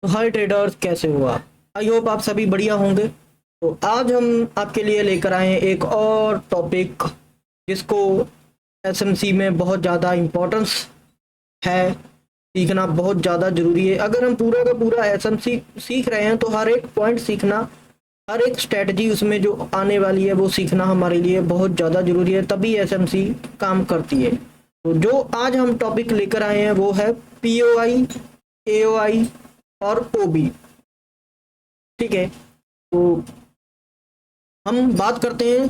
तो हाय ट्रेडर्स, कैसे हो आप? आई होप आप सभी बढ़िया होंगे। तो आज हम आपके लिए लेकर आए हैं एक और टॉपिक जिसको एसएमसी में बहुत ज़्यादा इम्पोर्टेंस है, सीखना बहुत ज़्यादा ज़रूरी है। अगर हम पूरा का पूरा एसएमसी सीख रहे हैं तो हर एक पॉइंट सीखना, हर एक स्ट्रेटजी उसमें जो आने वाली है वो सीखना हमारे लिए बहुत ज़्यादा ज़रूरी है, तभी एसएमसी काम करती है। तो जो आज हम टॉपिक लेकर आए हैं वो है पीओआई, एओआई और ओबी। ठीक है, तो हम बात करते हैं,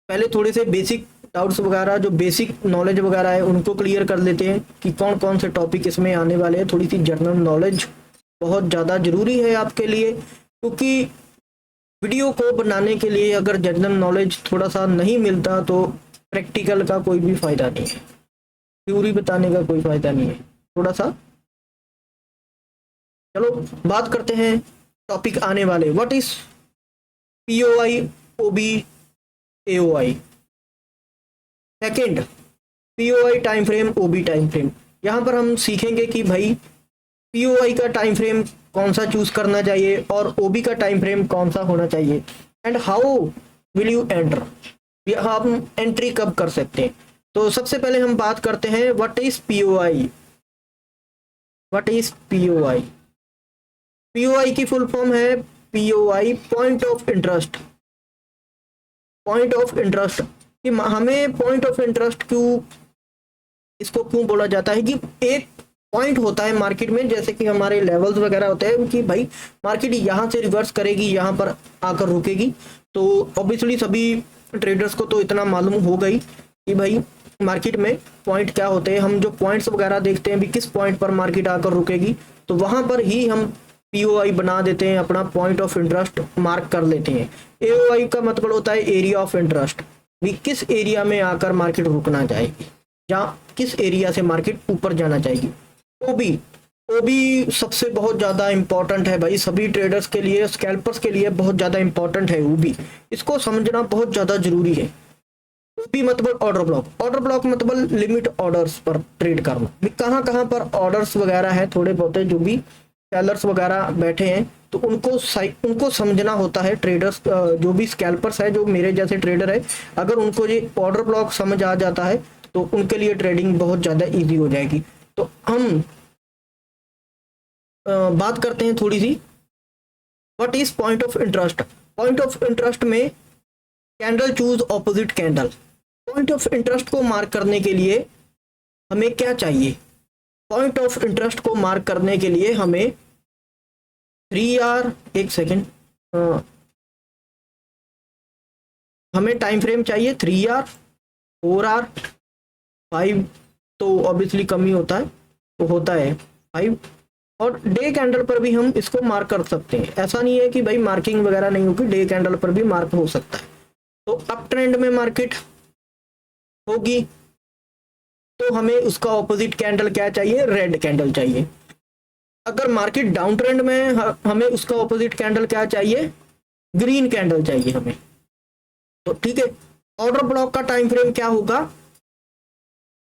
पहले थोड़े से बेसिक डाउट्स वगैरह, जो बेसिक नॉलेज वगैरह है उनको क्लियर कर लेते हैं कि कौन कौन से टॉपिक इसमें आने वाले हैं। थोड़ी सी जनरल नॉलेज बहुत ज़्यादा ज़रूरी है आपके लिए, क्योंकि वीडियो को बनाने के लिए अगर जनरल नॉलेज थोड़ा सा नहीं मिलता तो प्रैक्टिकल का कोई भी फ़ायदा नहीं है, थ्योरी बताने का कोई फ़ायदा नहीं है। थोड़ा सा चलो बात करते हैं टॉपिक आने वाले। What is POI, OB, AOI. Second, POI time frame, OB time frame. यहाँ पर हम सीखेंगे कि भाई पीओआई का टाइम फ्रेम कौन सा चूज करना चाहिए और ओबी का टाइम फ्रेम कौन सा होना चाहिए, and how will you enter, हम एंट्री कब कर सकते हैं। तो सबसे पहले हम बात करते हैं what is POI. What is POI? POI की फुल फॉर्म है POI point of interest. Point of interest कि हमें पॉइंट ऑफ इंटरेस्ट क्यों, इसको क्यों बोला जाता है कि एक पॉइंट होता है मार्केट में, जैसे कि हमारे लेवल्स वगैरह होते हैं कि भाई मार्केट यहाँ से रिवर्स करेगी, यहाँ पर आकर रुकेगी। तो ऑब्वियसली सभी ट्रेडर्स को तो इतना मालूम हो गई कि भाई मार्केट में पॉइंट क्या होते हैं। हम जो पॉइंट्स वगैरह देखते हैं भी किस पॉइंट पर मार्केट आकर रुकेगी, तो वहां पर ही हम पीओआई बना देते हैं, अपना पॉइंट ऑफ इंटरेस्ट मार्क कर लेते हैं। एओआई का मतलब होता है एरिया ऑफ इंटरेस्ट, भी किस एरिया में आकर मार्केट रुकना चाहेगी या किस एरिया से मार्केट ऊपर जाना चाहेगी। ओबी, ओबी सबसे बहुत ज़्यादा इंपॉर्टेंट है भाई, सभी ट्रेडर्स के लिए, स्कैल्पर्स के लिए बहुत ज़्यादा इंपॉर्टेंट है ओबी। इसको समझना बहुत ज़्यादा जरूरी है। ओबी मतलब ऑर्डर ब्लॉक, ऑर्डर ब्लॉक मतलब लिमिट ऑर्डर्स पर ट्रेड करना, भी कहाँ कहाँ पर ऑर्डर्स वगैरह है थोड़े बहुत जो भी सेलर्स वगैरह बैठे हैं, तो उनको समझना होता है। ट्रेडर्स जो भी स्कैल्पर्स है, जो मेरे जैसे ट्रेडर है, अगर उनको ये ऑर्डर ब्लॉक समझ आ जाता है तो उनके लिए ट्रेडिंग बहुत ज़्यादा इजी हो जाएगी। तो हम बात करते हैं थोड़ी सी, what is point of interest. Point of interest में candle choose opposite candle. Point of interest को मार्क करने के लिए हमें क्या चाहिए? पॉइंट ऑफ इंटरेस्ट को मार्क करने के लिए हमें 3 आर, एक सेकेंड, हमें टाइम फ्रेम चाहिए 3 आर, 4 आर, 5 तो ऑब्वियसली कम ही होता है, तो होता है 5। और डे कैंडल पर भी हम इसको मार्क कर सकते हैं, ऐसा नहीं है कि भाई मार्किंग वगैरह नहीं होगी, डे कैंडल पर भी मार्क हो सकता है। तो अप ट्रेंड में मार्केट होगी तो हमें उसका ऑपोजिट कैंडल क्या चाहिए? रेड कैंडल चाहिए। अगर मार्केट डाउन ट्रेंड में हमें उसका ऑपोजिट कैंडल क्या चाहिए? ग्रीन कैंडल चाहिए हमें। तो ठीक है, ऑर्डर ब्लॉक का टाइम फ्रेम क्या होगा?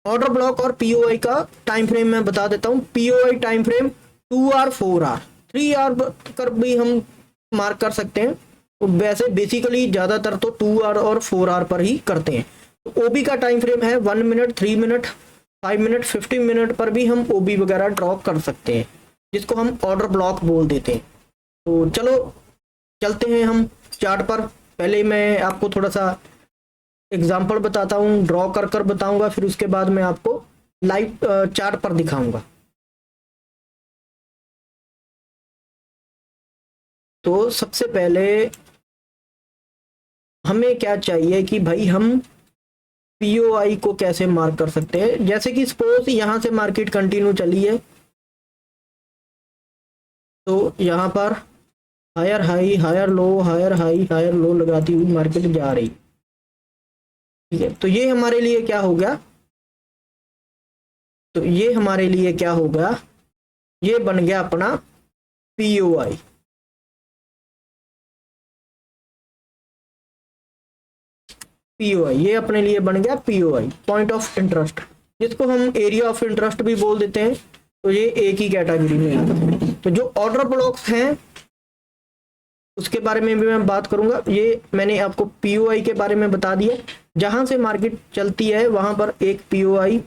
ऑर्डर ब्लॉक और पीओआई का टाइम फ्रेम मैं बता देता हूं। POI time frame 2 R, 4 R, 3 R कर भी हम मार्क कर सकते हैं। तो वैसे बेसिकली ज्यादातर तो 2 आर और 4 आर पर ही करते हैं। तो ओबी का टाइम फ्रेम है 1 मिनट, 3 मिनट, 5 मिनट, 15 मिनट पर भी हम ओबी वगैरह ड्रॉ कर सकते हैं, जिसको हम ऑर्डर ब्लॉक बोल देते हैं। तो चलो चलते हैं हम चार्ट पर। पहले मैं आपको थोड़ा सा एग्जाम्पल बताता हूँ, ड्रॉ कर कर बताऊंगा, फिर उसके बाद मैं आपको लाइव चार्ट पर दिखाऊंगा। तो सबसे पहले हमें क्या चाहिए कि भाई हम पीओआई को कैसे मार्क कर सकते हैं। जैसे कि सपोज यहाँ से मार्केट कंटिन्यू चली है, तो यहाँ पर higher high, higher low, higher high, higher low लगाती हुई मार्केट जा रही। ठीक है, तो ये हमारे लिए क्या हो गया? तो ये हमारे लिए क्या हो गया? ये बन गया अपना पीओआई। पीओआई ये अपने लिए बन गया पीओआई, पॉइंट ऑफ इंटरेस्ट, जिसको हम एरिया ऑफ इंटरेस्ट भी बोल देते हैं। तो ये एक ही कैटेगरी में आता है। तो जो ऑर्डर ब्लॉक्स हैं उसके बारे में भी मैं बात करूंगा। ये मैंने आपको पीओआई के बारे में बता दिया, जहां से मार्केट चलती है वहां पर एक पीओआई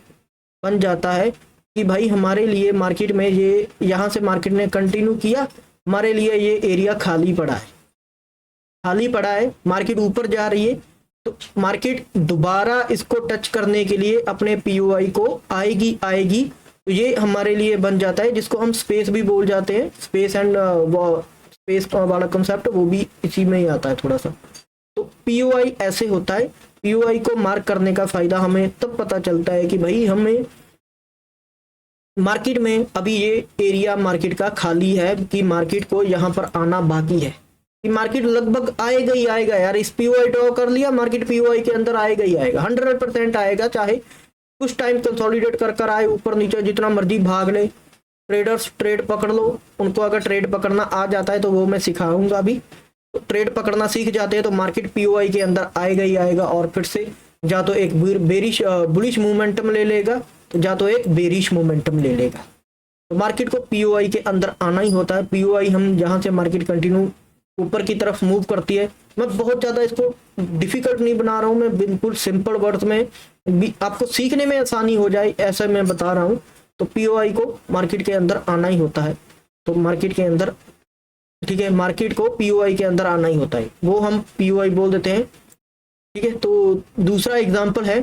बन जाता है कि भाई हमारे लिए मार्केट में ये यहाँ से मार्केट ने कंटिन्यू किया, हमारे लिए ये एरिया खाली पड़ा है, खाली पड़ा है, मार्केट ऊपर जा रही है, तो मार्केट दोबारा इसको टच करने के लिए अपने पीओआई को आएगी आएगी, तो ये हमारे लिए बन जाता है, जिसको हम स्पेस भी बोल जाते हैं। स्पेस एंड स्पेस वाला कंसेप्ट वो भी इसी में ही आता है थोड़ा सा। तो पीओआई ऐसे होता है। पीओआई को मार्क करने का फायदा हमें तब पता चलता है कि भाई हमें मार्केट में अभी ये एरिया मार्केट का खाली है, कि मार्केट को यहाँ पर आना बाकी है, कि मार्केट लगभग आएगा ही आएगा यार। इस पीओआई ड्रॉ कर लिया, मार्केट पीओआई के अंदर आएगा ही आएगा, 100% आएगा, चाहे कुछ टाइम कंसोलिडेट कर कर आए, ऊपर नीचे जितना मर्जी भाग ले। ट्रेडर्स ट्रेड पकड़ लो, उनको अगर ट्रेड पकड़ना आ जाता है तो वो मैं सिखाऊंगा अभी। तो ट्रेड पकड़ना सीख जाते हैं तो मार्केट पीओआई के अंदर आएगा ही आएगा, और फिर से या तो एक बेरिश बुलिश मोमेंटम ले लेगा, तो या तो एक बेरिश मोमेंटम ले लेगा। तो मार्केट को पीओआई के अंदर आना ही होता है। पीओआई हम जहां से मार्केट कंटिन्यू ऊपर की तरफ मूव करती है, मैं बहुत ज़्यादा इसको डिफिकल्ट नहीं बना रहा हूँ, मैं बिल्कुल सिंपल वर्ड्स में भी आपको सीखने में आसानी हो जाए ऐसा मैं बता रहा हूँ। तो पीओआई को मार्केट के अंदर आना ही होता है। तो मार्केट के अंदर, ठीक है, मार्केट को पीओआई के अंदर आना ही होता है, वो हम पीओआई बोल देते हैं। ठीक है, तो दूसरा एग्जांपल है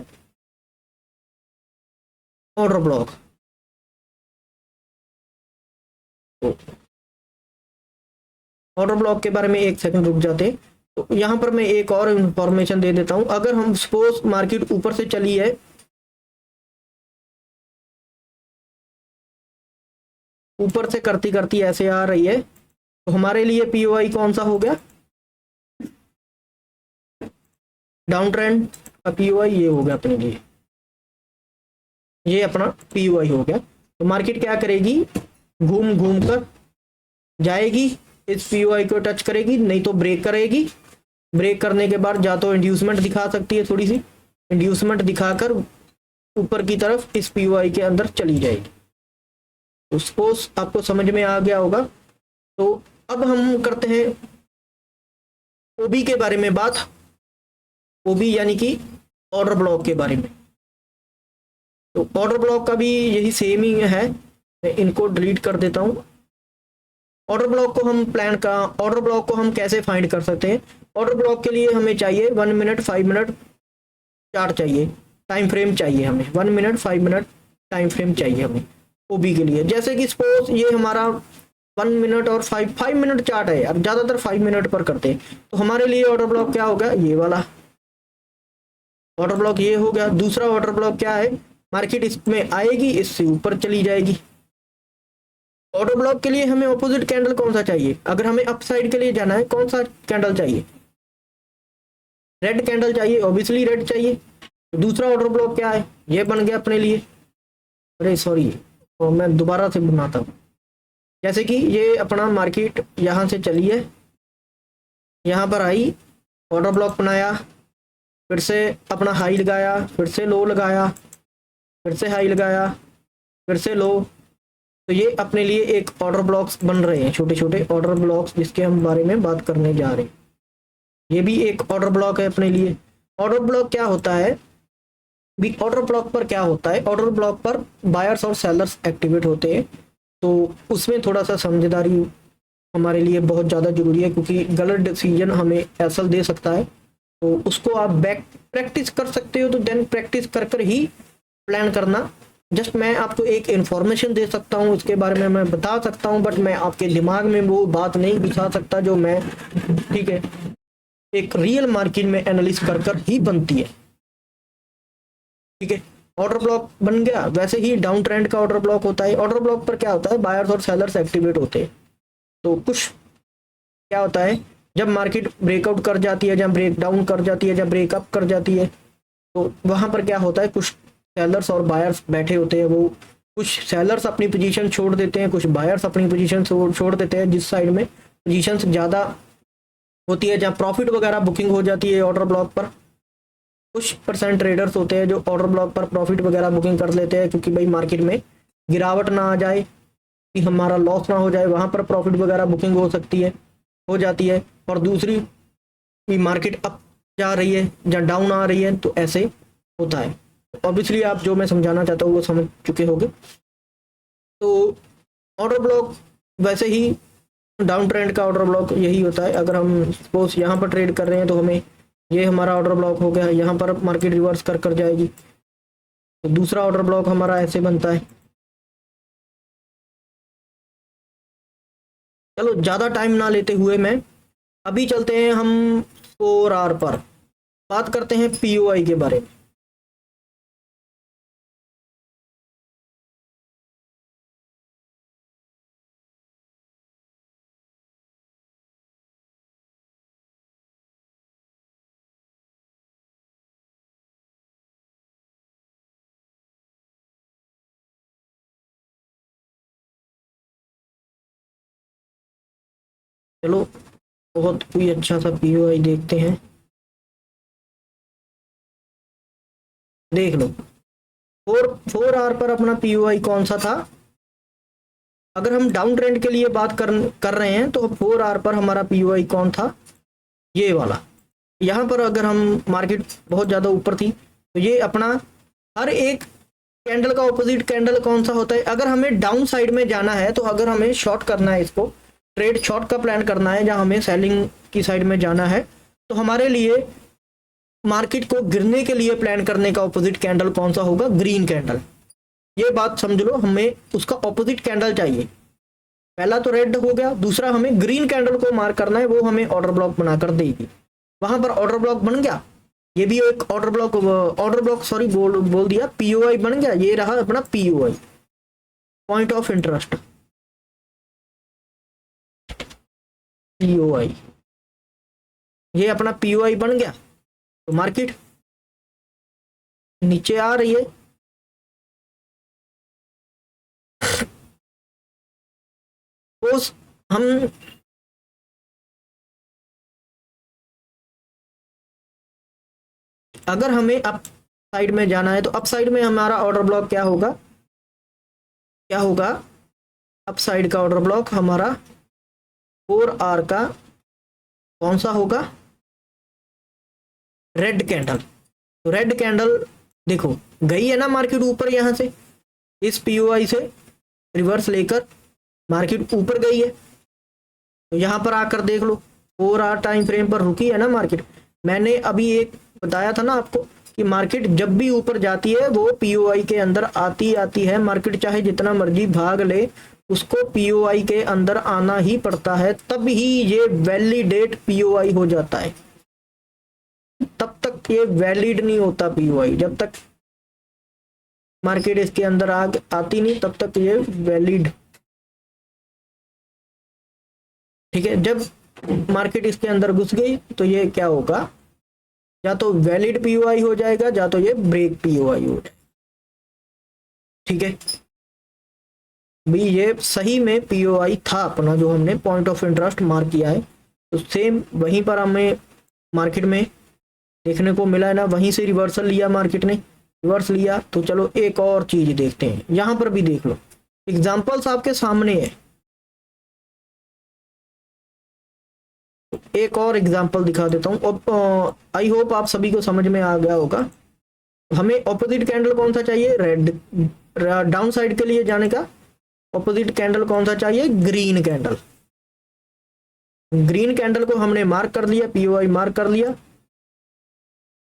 ऑर्डर ब्लॉक। तो ऑर्डर ब्लॉक के बारे में एक सेकंड रुक जाते हैं। तो यहाँ पर मैं एक और इंफॉर्मेशन दे देता हूँ। अगर हम सपोज मार्केट ऊपर से चली है, ऊपर से करती करती ऐसे आ रही है, तो हमारे लिए पीओआई कौन सा हो गया? डाउन ट्रेंड का पीओआई ये हो गया अपने लिए, ये अपना पीओआई हो गया। तो मार्केट क्या करेगी, घूम घूम कर जाएगी, इस पीओआई को टच करेगी, नहीं तो ब्रेक करेगी। ब्रेक करने के बाद या तो इंड्यूसमेंट दिखा सकती है, थोड़ी सी इंड्यूसमेंट दिखाकर ऊपर की तरफ इस पीओआई के अंदर चली जाएगी। तो सपोज आपको समझ में आ गया होगा। तो अब हम करते हैं ओबी के बारे में बात। ओबी यानी कि ऑर्डर ब्लॉक के बारे में। तो ऑर्डर ब्लॉक का भी यही सेम ही है, मैं इनको डिलीट कर देता हूं। ऑर्डर ब्लॉक को हम ऑर्डर ब्लॉक को हम कैसे फाइंड कर सकते हैं? ऑर्डर ब्लॉक के लिए हमें चाहिए 1 मिनट 5 मिनट चार्ट चाहिए, टाइम फ्रेम चाहिए हमें, 1 मिनट 5 मिनट टाइम फ्रेम चाहिए हमें ओबी के लिए। जैसे कि सपोज ये हमारा 1 मिनट और 5 मिनट चार्ट है यार, ज़्यादातर 5 मिनट पर करते हैं। तो हमारे लिए ऑर्डर ब्लॉक क्या होगा? ये वाला ऑर्डर ब्लॉक ये हो गया। दूसरा ऑर्डर ब्लॉक क्या है? मार्केट इसमें आएगी, इससे ऊपर चली जाएगी। ऑर्डर ब्लॉक के लिए हमें ऑपोजिट कैंडल कौन सा चाहिए? अगर हमें अपसाइड के लिए जाना है, कौन सा कैंडल चाहिए? रेड कैंडल चाहिए, ऑब्वियसली रेड चाहिए। तो दूसरा ऑर्डर ब्लॉक क्या है? ये बन गया अपने लिए। अरे सॉरी, तो मैं दोबारा से बनाता हूँ। जैसे कि ये अपना मार्केट यहाँ से चली है, यहाँ पर आई, ऑर्डर ब्लॉक बनाया, फिर से अपना हाई लगाया, फिर से लो लगाया, फिर से हाई लगाया, फिर से लो। तो ये अपने लिए एक ऑर्डर ब्लॉक्स बन रहे हैं, छोटे छोटे ऑर्डर ब्लॉक्स, जिसके हम बारे में बात करने जा रहे हैं। ये भी एक ऑर्डर ब्लॉक है अपने लिए। ऑर्डर ब्लॉक क्या होता है? भी ऑर्डर ब्लॉक पर क्या होता है? ऑर्डर ब्लॉक पर बायर्स और सेलर्स एक्टिवेट होते हैं, तो उसमें थोड़ा सा समझदारी हमारे लिए बहुत ज़्यादा जरूरी है, क्योंकि गलत डिसीजन हमें एसल दे सकता है। तो उसको आप बैक प्रैक्टिस कर सकते हो, तो देन प्रैक्टिस कर कर ही प्लान करना। जस्ट मैं आपको एक इन्फॉर्मेशन दे सकता हूँ, उसके बारे में मैं बता सकता हूँ, बट मैं आपके दिमाग में वो बात नहीं घुसा सकता जो मैं, ठीक है, एक रियल मार्केट में एनालिस कर कर ही बनती है। ठीक है, ऑर्डर ब्लॉक बन गया। वैसे ही डाउन ट्रेंड का ऑर्डर ब्लॉक होता है। ऑर्डर ब्लॉक पर क्या होता है? बायर्स और सेलर्स एक्टिवेट होते हैं। तो कुछ क्या होता है, जब मार्केट ब्रेकआउट कर जाती है, जब ब्रेक डाउन कर जाती है, जब ब्रेकअप कर जाती है, तो वहां पर क्या होता है, कुछ सेलर्स और बायर्स बैठे होते हैं। वो कुछ सेलर्स अपनी पोजीशन छोड़ देते हैं, कुछ बायर्स अपनी पोजीशन छोड़ देते हैं। जिस साइड में पोजीशन ज़्यादा होती है, जहाँ प्रॉफिट वगैरह बुकिंग हो जाती है ऑर्डर ब्लॉक पर, कुछ परसेंट ट्रेडर्स होते हैं जो ऑर्डर ब्लॉक पर प्रॉफिट वगैरह बुकिंग कर लेते हैं, क्योंकि भाई मार्केट में गिरावट ना आ जाए, कि हमारा लॉस ना हो जाए, वहां पर प्रॉफिट वगैरह बुकिंग हो सकती है, हो जाती है। और दूसरी कि मार्केट अप जा रही है या डाउन आ रही है, तो ऐसे होता है। ऑब्वियसली आप जो मैं समझाना चाहता हूँ वो समझ चुके होंगे। तो ऑर्डर ब्लॉक वैसे ही डाउन ट्रेंड का ऑर्डर ब्लॉक यही होता है। अगर हम सपोज यहाँ पर ट्रेड कर रहे हैं तो हमें ये हमारा ऑर्डर ब्लॉक हो गया, यहाँ पर मार्केट रिवर्स कर कर जाएगी तो दूसरा ऑर्डर ब्लॉक हमारा ऐसे बनता है। चलो ज़्यादा टाइम ना लेते हुए मैं अभी चलते हैं हम 4 आवर पर, बात करते हैं पीओआई के बारे में। चलो बहुत कोई अच्छा सा पीओआई देखते हैं। देख लो 4 आवर पर अपना पीओआई कौन सा था। अगर हम डाउन ट्रेंड के लिए बात कर रहे हैं तो 4 आवर पर हमारा पीओआई कौन था, ये वाला। यहाँ पर अगर हम मार्केट बहुत ज़्यादा ऊपर थी तो ये अपना हर एक कैंडल का ऑपोजिट कैंडल कौन सा होता है। अगर हमें डाउन साइड में जाना है तो अगर हमें शॉर्ट करना है, इसको ट्रेड शॉर्ट का प्लान करना है, जहाँ हमें सेलिंग की साइड में जाना है, तो हमारे लिए मार्केट को गिरने के लिए प्लान करने का ऑपोजिट कैंडल कौन सा होगा, ग्रीन कैंडल। ये बात समझ लो, हमें उसका ऑपोजिट कैंडल चाहिए। पहला तो रेड हो गया, दूसरा हमें ग्रीन कैंडल को मार्क करना है, वो हमें ऑर्डर ब्लॉक बनाकर देगी। वहां पर ऑर्डर ब्लॉक बन गया, ये भी एक ऑर्डर ब्लॉक सॉरी बोल दिया, पीओआई बन गया। ये रहा अपना POI, point of interest, POI. ये अपना पीओआई बन गया तो मार्केट नीचे आ रही है। सपोज हम अगर हमें अप साइड में जाना है तो अप साइड में हमारा ऑर्डर ब्लॉक क्या होगा, क्या होगा अप साइड का ऑर्डर ब्लॉक हमारा 4 आवर का कौन सा होगा, रेड कैंडल। तो रेड कैंडल देखो गई है ना मार्केट ऊपर, यहां से इस पीओआई से रिवर्स लेकर मार्केट ऊपर गई है। तो यहां पर आकर देख लो 4 आवर टाइम फ्रेम पर रुकी है ना मार्केट। मैंने अभी एक बताया था ना आपको कि मार्केट जब भी ऊपर जाती है वो पीओआई के अंदर आती है। मार्केट चाहे जितना मर्जी भाग ले, उसको पीओआई के अंदर आना ही पड़ता है, तब ही ये वैलिडेट पीओआई हो जाता है। तब तक ये वैलिड नहीं होता पीओआई, जब तक मार्केट इसके अंदर आती नहीं तब तक ये वैलिड। ठीक है, जब मार्केट इसके अंदर घुस गई तो ये क्या होगा, या तो वैलिड पीओआई हो जाएगा या तो ये ब्रेक पीओआई हो जाएगा। ठीक है भाई, ये सही में पीओआई था अपना जो हमने पॉइंट ऑफ इंटरेस्ट मार्क किया है। तो सेम वहीं पर हमें मार्केट में देखने को मिला है ना, वहीं से रिवर्सल लिया मार्केट ने, रिवर्स लिया। तो चलो एक और चीज देखते हैं, यहां पर भी देख लो, एग्जांपल्स आपके सामने है। एक और एग्जांपल दिखा देता हूँ, आई होप आप सभी को समझ में आ गया होगा। हमें ऑपोजिट कैंडल कौन सा चाहिए, रेड। डाउन साइड के लिए जाने का ऑपोजिट कैंडल कौन सा चाहिए, ग्रीन कैंडल। ग्रीन कैंडल को हमने मार्क कर लिया, पीओआई मार्क कर लिया।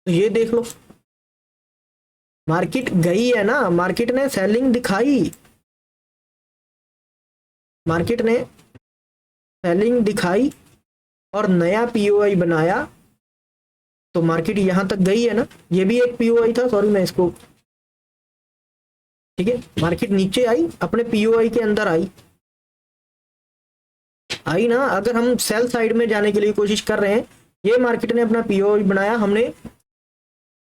तो ये देख लो मार्केट गई है ना, मार्केट ने सेलिंग दिखाई, मार्केट ने सेलिंग दिखाई और नया पीओआई बनाया। तो मार्केट यहां तक गई है ना, ये भी एक पीओआई था, सॉरी मैं इसको, ठीक है। मार्केट नीचे आई, अपने पीओआई के अंदर आई ना। अगर हम सेल साइड में जाने के लिए कोशिश कर रहे हैं, ये मार्केट ने अपना पीओआई बनाया, हमने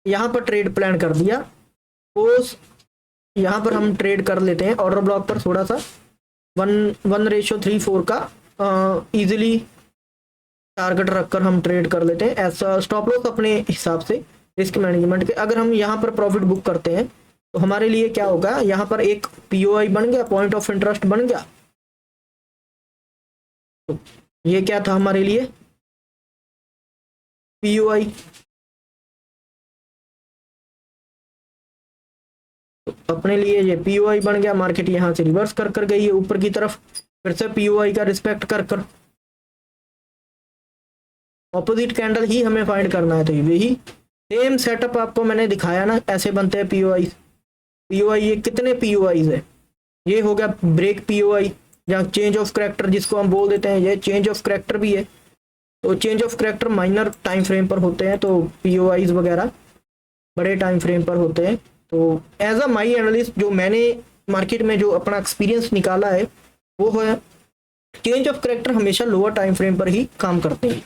यहां पर ट्रेड प्लान कर दिया। सपोज यहां पर हम ट्रेड कर लेते हैं ऑर्डर ब्लॉक पर, थोड़ा सा 1:3-4 का इजीली टारगेट रखकर हम ट्रेड कर लेते हैं। ऐसा स्टॉप लॉस अपने हिसाब से रिस्क मैनेजमेंट के। अगर हम यहाँ पर प्रॉफिट बुक करते हैं तो हमारे लिए क्या होगा, यहाँ पर एक पीओआई बन गया, पॉइंट ऑफ इंटरेस्ट बन गया। तो ये क्या था हमारे लिए, पीओआई। तो अपने लिए ये पीओआई बन गया। मार्केट यहाँ से रिवर्स कर कर गई है ऊपर की तरफ, फिर से पीओआई का रिस्पेक्ट कर कर ऑपोजिट कैंडल ही हमें फाइंड करना है। तो यही सेम सेटअप आपको मैंने दिखाया ना, ऐसे बनते हैं पीओआई। पीओआई ये कितने पीओआईज है, ये हो गया ब्रेक पीओआई या चेंज ऑफ करेक्टर जिसको हम बोल देते हैं, ये चेंज ऑफ करेक्टर भी है। तो change of character minor time frame पर होते हैं, तो पीओआईज वगैरह बड़े टाइम फ्रेम पर होते हैं। तो एज अ माई एनालिस्ट जो मैंने मार्केट में जो अपना एक्सपीरियंस निकाला है वो है चेंज ऑफ करेक्टर हमेशा लोअर टाइम फ्रेम पर ही काम करते हैं।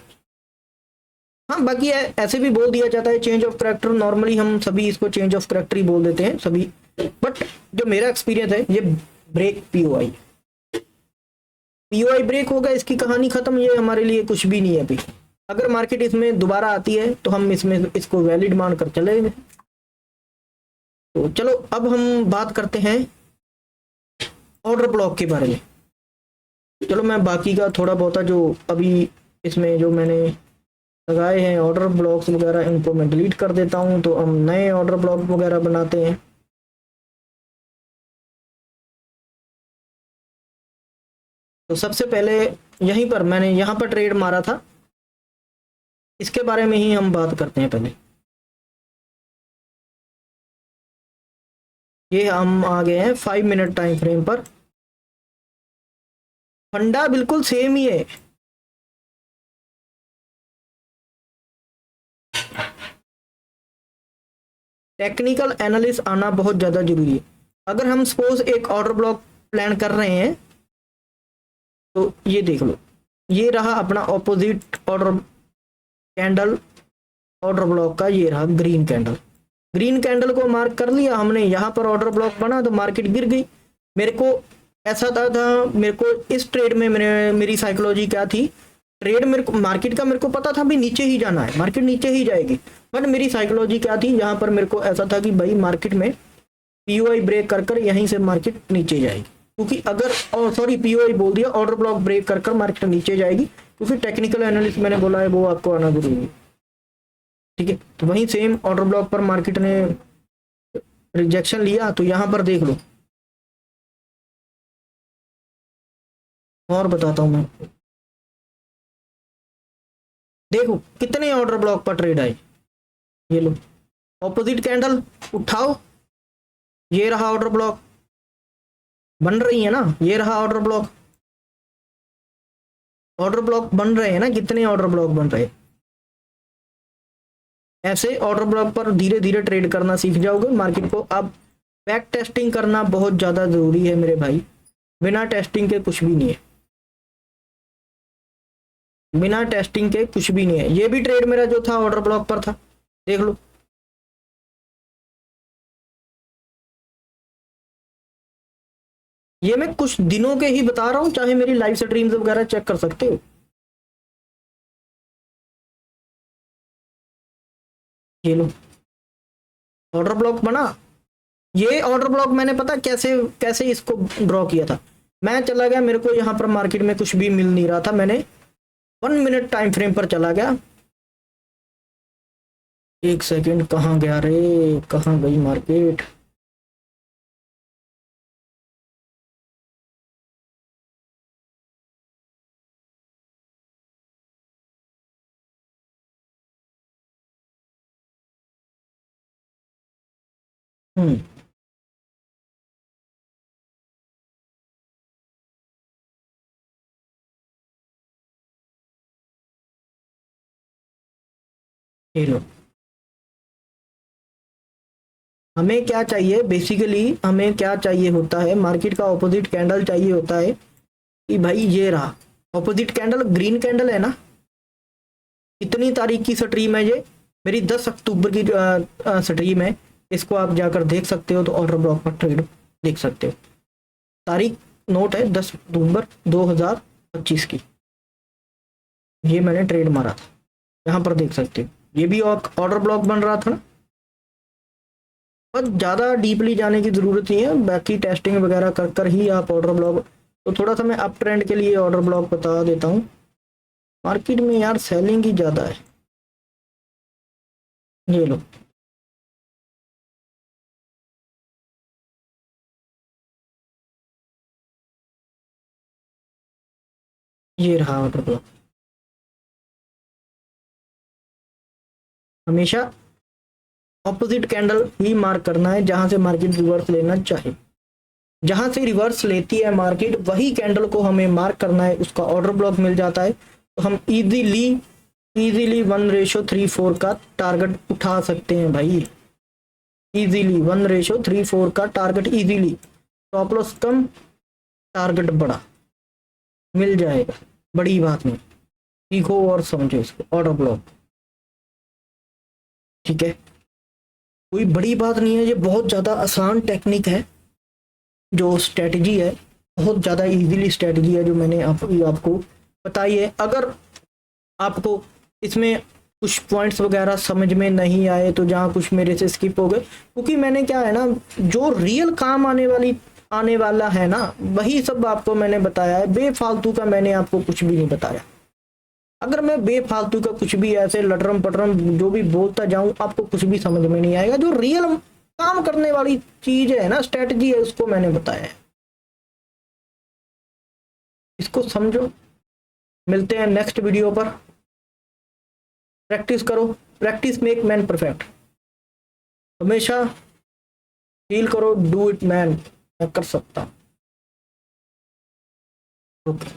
हाँ बाकी ऐसे भी बोल दिया जाता है चेंज ऑफ करेक्टर, नॉर्मली हम सभी इसको चेंज ऑफ करेक्टर ही बोल देते हैं सभी, बट जो मेरा एक्सपीरियंस है ये ब्रेक पीओआई। पीओआई ब्रेक होगा, इसकी कहानी खत्म, ये हमारे लिए कुछ भी नहीं है अभी। अगर मार्केट इसमें दोबारा आती है तो हम इसमें इसको वैलिड मान कर चलेंगे। तो चलो अब हम बात करते हैं ऑर्डर ब्लॉक के बारे में। चलो मैं बाकी का थोड़ा बहुत जो अभी इसमें जो मैंने लगाए हैं ऑर्डर ब्लॉक्स वगैरह इनको मैं डिलीट कर देता हूं, तो हम नए ऑर्डर ब्लॉक वगैरह बनाते हैं। तो सबसे पहले यहीं पर मैंने यहाँ पर ट्रेड मारा था, इसके बारे में ही हम बात करते हैं पहले। ये हम आ गए हैं 5 मिनट टाइम फ्रेम पर। फंडा बिल्कुल सेम ही है, टेक्निकल एनालिस आना बहुत ज़्यादा जरूरी है। अगर हम सपोज एक ऑर्डर ब्लॉक प्लान कर रहे हैं तो ये देख लो, ये रहा अपना opposite order candle order block का, ये रहा ग्रीन कैंडल। ग्रीन कैंडल को मार्क कर लिया हमने, यहाँ पर ऑर्डर ब्लॉक बना तो मार्केट गिर गई। मेरे को ऐसा था मेरे को इस ट्रेड में मेरी साइकोलॉजी क्या थी, ट्रेड मेरे को मार्केट का मेरे को पता था भी नीचे ही जाना है, मार्केट नीचे ही जाएगी, बट मेरी साइकोलॉजी क्या थी, यहाँ पर मेरे को ऐसा था कि भाई मार्केट में पीओआई ब्रेक कर कर यहीं से मार्केट नीचे जाएगी, क्योंकि अगर सॉरी पीओआई बोल दिया, ऑर्डर ब्लॉक ब्रेक कर कर मार्केट नीचे जाएगी, क्योंकि टेक्निकल एनालिस्ट मैंने बोला है वो आपको आना जरूरी है। ठीक है, तो वहीं सेम ऑर्डर ब्लॉक पर मार्केट ने रिजेक्शन लिया, तो यहाँ पर देख लो और बताता हूं मैं, देखो कितने ऑर्डर ब्लॉक पर ट्रेड आए। ये लो ऑपोजिट कैंडल उठाओ, ये रहा ऑर्डर ब्लॉक बन रही है ना, ये रहा ऑर्डर ब्लॉक, ऑर्डर ब्लॉक बन रहे हैं ना, कितने ऑर्डर ब्लॉक बन रहे हैं। ऐसे ऑर्डर ब्लॉक पर धीरे धीरे ट्रेड करना सीख जाओगे मार्केट को। अब बैक टेस्टिंग करना बहुत ज़्यादा ज़रूरी है मेरे भाई, बिना टेस्टिंग के कुछ भी नहीं है, बिना टेस्टिंग के कुछ भी नहीं है। ये भी ट्रेड मेरा जो था ऑर्डर ब्लॉक पर था, देख लो। ये मैं कुछ दिनों के ही बता रहा हूँ, चाहे मेरी लाइव स्ट्रीम्स वगैरह चेक कर सकते हो। ये लो ऑर्डर ब्लॉक बना, ये ऑर्डर ब्लॉक मैंने पता कैसे कैसे इसको ड्रॉ किया था। मैं चला गया, मेरे को यहाँ पर मार्केट में कुछ भी मिल नहीं रहा था, मैंने 1 मिनट टाइम फ्रेम पर चला गया। एक सेकंड, कहाँ गया रे, कहाँ गई मार्केट। हम्म ये लो, हमें क्या चाहिए बेसिकली, हमें क्या चाहिए होता है, मार्केट का ऑपोजिट कैंडल चाहिए होता है कि भाई ये रहा ऑपोजिट कैंडल, ग्रीन कैंडल है ना। कितनी तारीख की स्ट्रीम है ये, मेरी 10 अक्टूबर की स्ट्रीम है, इसको आप जाकर देख सकते हो, तो ऑर्डर ब्लॉक पर ट्रेड देख सकते हो। तारीख नोट है 10 अक्टूबर 2025 की, ये मैंने ट्रेड मारा था, यहाँ पर देख सकते हो। ये भी ऑर्डर ब्लॉक बन रहा था ना। बस ज़्यादा डीपली जाने की ज़रूरत नहीं है, बाकी टेस्टिंग वगैरह कर कर ही आप ऑर्डर ब्लॉक तो थोड़ा सा मैं अप ट्रेंड के लिए ऑर्डर ब्लॉक बता देता हूँ। मार्केट में यार सेलिंग ही ज़्यादा है, ये लो। ये रहा ऑर्डर ब्लॉक। हमेशा ऑपोजिट कैंडल ही मार्क करना है जहां से मार्केट रिवर्स लेना चाहे। जहां से रिवर्स लेती है मार्केट वही कैंडल को हमें मार्क करना है, उसका ऑर्डर ब्लॉक मिल जाता है तो हम इजीली 1:34 का टारगेट उठा सकते हैं भाई। इजीली 1:34 का टारगेट इजीली, स्टॉप लॉस कम टारगेट बड़ा मिल जाएगा, बड़ी बात नहीं। सीखो और समझो इसको, ऑर्डर ब्लॉक, ठीक है। कोई बड़ी बात नहीं है, ये बहुत ज़्यादा आसान टेक्निक है, जो स्ट्रेटजी है बहुत ज़्यादा इजीली स्ट्रेटजी है जो मैंने आपको बताई है। अगर आपको इसमें कुछ पॉइंट्स वगैरह समझ में नहीं आए तो जहाँ कुछ मेरे से स्किप हो गए, क्योंकि मैंने क्या है ना, जो रियल काम आने वाला है ना वही सब आपको मैंने बताया है। बेफालतू का मैंने आपको कुछ भी नहीं बताया। अगर मैं बेफालतू का कुछ भी ऐसे लटरम पटरम जो भी बोलता जाऊं आपको कुछ भी समझ में नहीं आएगा। जो रियल काम करने वाली चीज है ना, स्ट्रेटजी है, उसको मैंने बताया है, इसको समझो। मिलते हैं नेक्स्ट वीडियो पर। प्रैक्टिस करो, प्रैक्टिस मेक मैन परफेक्ट। हमेशा फील करो, डू इट मैन, मैं कर सकता हूँ। ओके।